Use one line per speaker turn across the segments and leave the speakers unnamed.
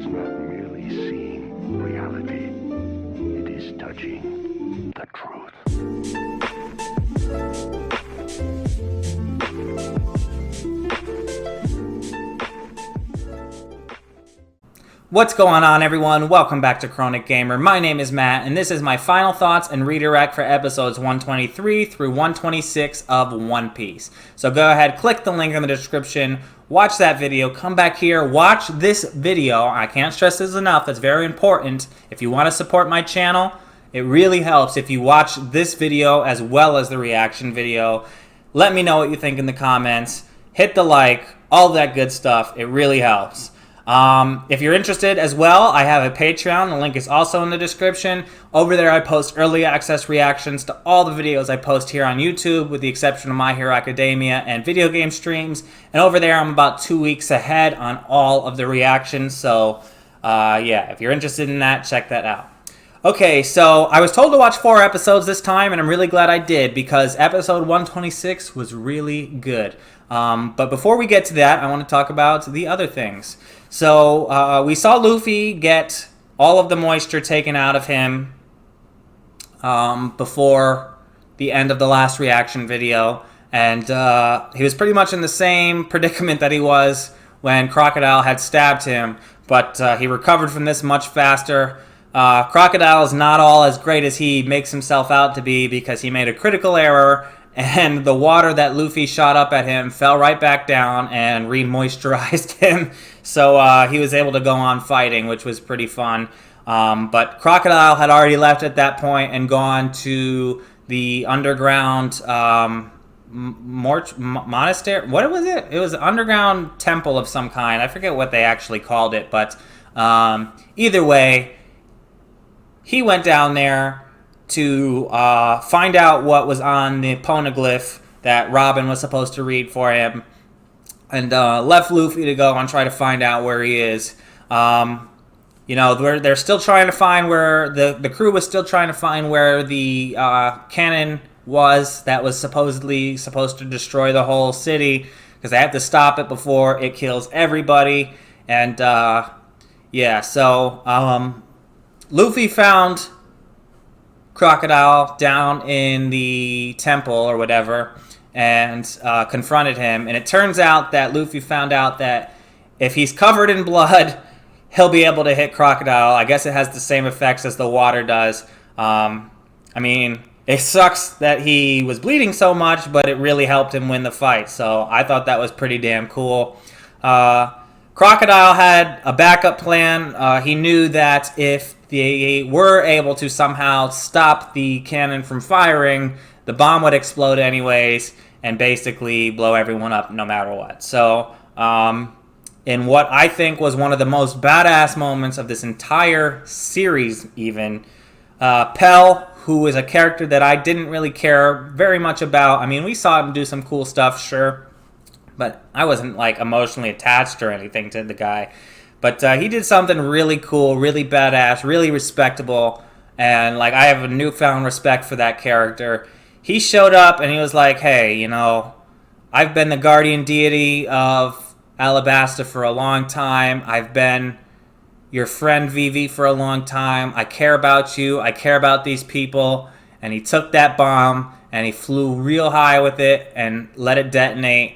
not merely seeing reality, it is touching the truth.
What's going on, everyone? Welcome back to Chronic Gamer. My name is Matt, and this is my final thoughts and redirect for episodes 123 through 126 of One Piece. So go ahead, click the link in the description, watch that video, come back here, watch this video. I can't stress this enough, that's very important. If you want to support my channel, it really helps if you watch this video as well as the reaction video. Let me know what you think in the comments. Hit the like, all that good stuff. It really helps. If you're interested as well, I have a Patreon. The link is also in the description. Over there, I post early access reactions to all the videos I post here on YouTube, with the exception of My Hero Academia and video game streams. And over there, I'm about 2 weeks ahead on all of the reactions. So, yeah, if you're interested in that, check that out. Okay, so I was told to watch 4 episodes this time, and I'm really glad I did, because episode 126 was really good. But before we get to that, I want to talk about the other things. So we saw Luffy get all of the moisture taken out of him before the end of the last reaction video, and he was pretty much in the same predicament that he was when Crocodile had stabbed him, but he recovered from this much faster. Crocodile is not all as great as he makes himself out to be, because he made a critical error, and the water that Luffy shot up at him fell right back down and re-moisturized him. So he was able to go on fighting, which was pretty fun. But Crocodile had already left at that point and gone to the underground monastery. What was it? It was an underground temple of some kind. I forget what they actually called it. But either way, he went down there to find out what was on the poneglyph that Robin was supposed to read for him, and left Luffy to go and try to find out where he is. You know, they're still trying to find where the crew was still trying to find where the cannon was that was supposedly supposed to destroy the whole city, because they have to stop it before it kills everybody. And yeah, so Luffy found Crocodile down in the temple or whatever, and confronted him. And it turns out that Luffy found out that if he's covered in blood, he'll be able to hit Crocodile. I guess it has the same effects as the water does. I mean, it sucks that he was bleeding so much, but it really helped him win the fight. So I thought that was pretty damn cool. Crocodile had a backup plan. He knew that if they were able to somehow stop the cannon from firing, the bomb would explode anyways and basically blow everyone up no matter what. So, in what I think was one of the most badass moments of this entire series even, Pell, who is a character that I didn't really care very much about. I mean, we saw him do some cool stuff, sure, but I wasn't like emotionally attached or anything to the guy. But he did something really cool, really badass, really respectable, and like I have a newfound respect for that character. He showed up and he was like, hey, you know, I've been the guardian deity of Alabasta for a long time. I've been your friend Vivi for a long time. I care about you. I care about these people. And he took that bomb and he flew real high with it and let it detonate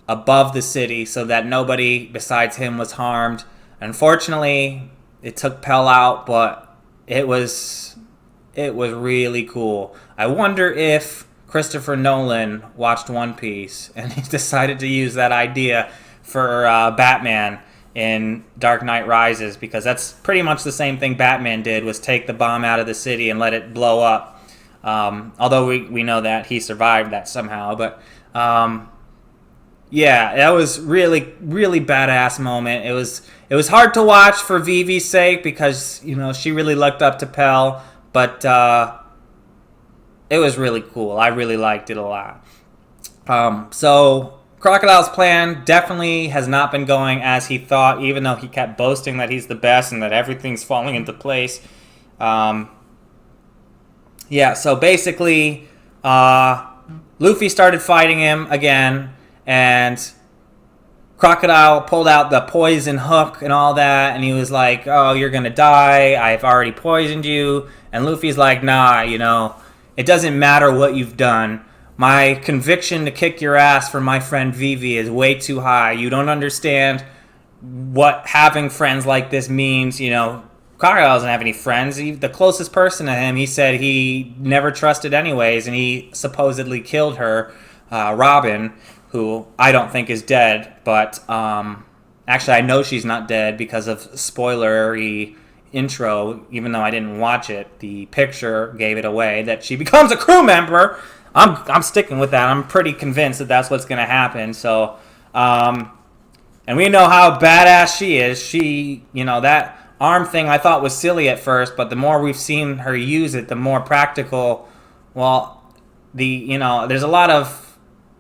above the city so that nobody besides him was harmed. Unfortunately, it took Pell out, but it was really cool. I wonder if Christopher Nolan watched One Piece and he decided to use that idea for Batman in Dark Knight Rises, because that's pretty much the same thing Batman did, was take the bomb out of the city and let it blow up. Although we know that he survived that somehow, but yeah, that was really, really badass moment. It was hard to watch for Vivi's sake, because, you know, she really looked up to Pell, but it was really cool. I really liked it a lot. So Crocodile's plan definitely has not been going as he thought, even though he kept boasting that he's the best and that everything's falling into place. Yeah, so basically, Luffy started fighting him again, and Crocodile pulled out the poison hook and all that, and he was like, "Oh, you're gonna die. I've already poisoned you." And Luffy's like, "Nah, it doesn't matter what you've done. My conviction to kick your ass for my friend Vivi is way too high. You don't understand what having friends like this means." Crocodile doesn't have any friends. The closest person to him, he said he never trusted anyways, and he supposedly killed her, Robin, who I don't think is dead, but actually I know she's not dead because of spoilery intro, even though I didn't watch it. The picture gave it away that she becomes a crew member. I'm sticking with that. I'm pretty convinced that that's what's going to happen. So, and we know how badass she is. She, that arm thing I thought was silly at first, but the more we've seen her use it, the more practical. Well, there's a lot of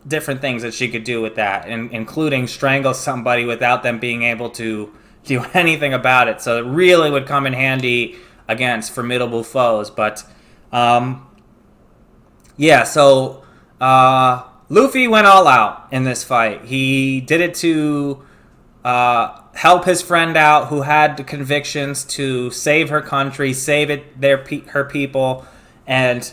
different things that she could do with that, including strangle somebody without them being able to do anything about it. So it really would come in handy against formidable foes. But so Luffy went all out in this fight. He did it to help his friend out who had the convictions to save her country, save her people, and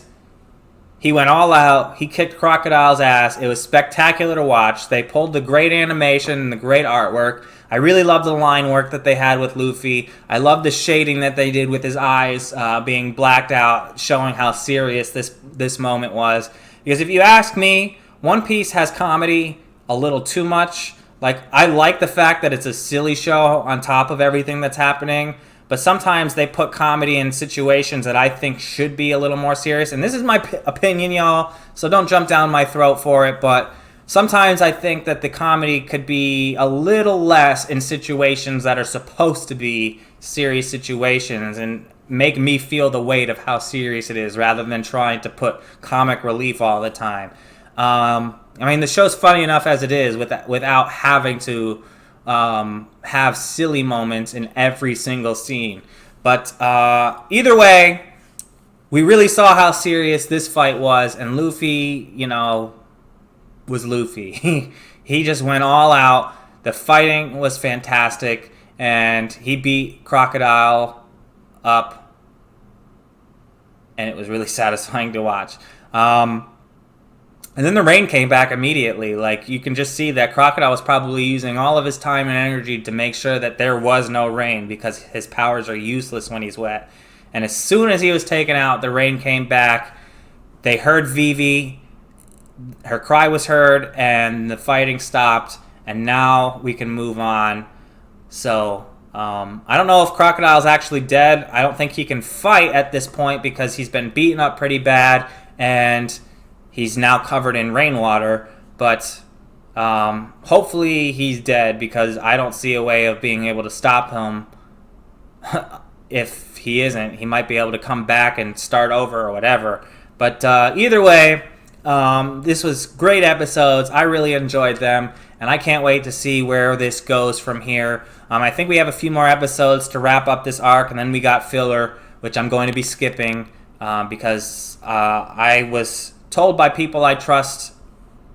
he went all out. He kicked Crocodile's ass. It was spectacular to watch. They pulled the great animation and the great artwork. I really loved the line work that they had with Luffy. I love the shading that they did with his eyes being blacked out, showing how serious this moment was. Because if you ask me, One Piece has comedy a little too much. Like, I like the fact that it's a silly show on top of everything that's happening, but sometimes they put comedy in situations that I think should be a little more serious. And this is my opinion, y'all, so don't jump down my throat for it. But sometimes I think that the comedy could be a little less in situations that are supposed to be serious situations and make me feel the weight of how serious it is rather than trying to put comic relief all the time. The show's funny enough as it is without having to have silly moments in every single scene. But either way, we really saw how serious this fight was, and Luffy, was Luffy. He just went all out. The fighting was fantastic, and he beat Crocodile up, and it was really satisfying to watch. And then the rain came back immediately. Like, you can just see that Crocodile was probably using all of his time and energy to make sure that there was no rain because his powers are useless when he's wet. And as soon as he was taken out, the rain came back. They heard Vivi. Her cry was heard, and the fighting stopped. And now we can move on. So, I don't know if Crocodile's actually dead. I don't think he can fight at this point because he's been beaten up pretty bad. And he's now covered in rainwater, but hopefully he's dead because I don't see a way of being able to stop him. If he isn't, he might be able to come back and start over or whatever. But either way, this was great episodes. I really enjoyed them, and I can't wait to see where this goes from here. I think we have a few more episodes to wrap up this arc, and then we got filler, which I'm going to be skipping because I was told by people I trust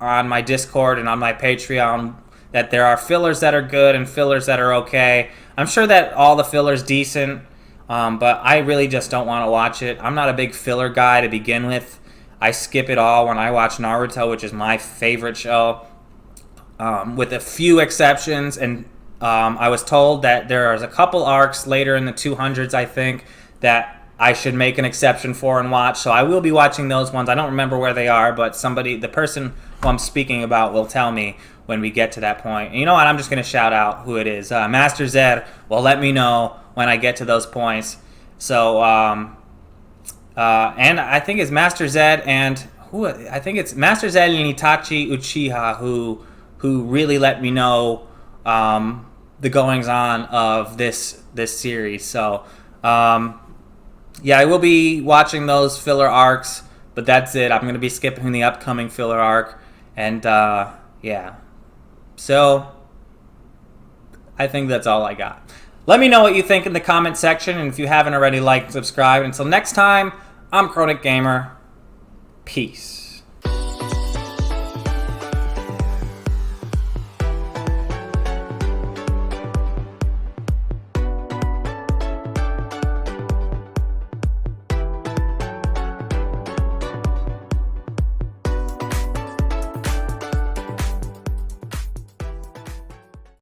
on my Discord and on my Patreon that there are fillers that are good and fillers that are okay. I'm sure that all the fillers decent, but I really just don't want to watch it. I'm not a big filler guy to begin with. I skip it all when I watch Naruto, which is my favorite show, with a few exceptions. And I was told that there is a couple arcs later in the 200s, I think, that I should make an exception for and watch. So I will be watching those ones. I don't remember where they are, but the person who I'm speaking about will tell me when we get to that point. And you know what? I'm just going to shout out who it is. Master Zed will let me know when I get to those points. So, and I think it's Master Zed and I think it's Master Zed and Itachi Uchiha who really let me know the goings on of this series. So, yeah, I will be watching those filler arcs, but that's it. I'm going to be skipping the upcoming filler arc. And, yeah. So, I think that's all I got. Let me know what you think in the comment section, and if you haven't already, like and subscribe. Until next time, I'm Chronic Gamer. Peace.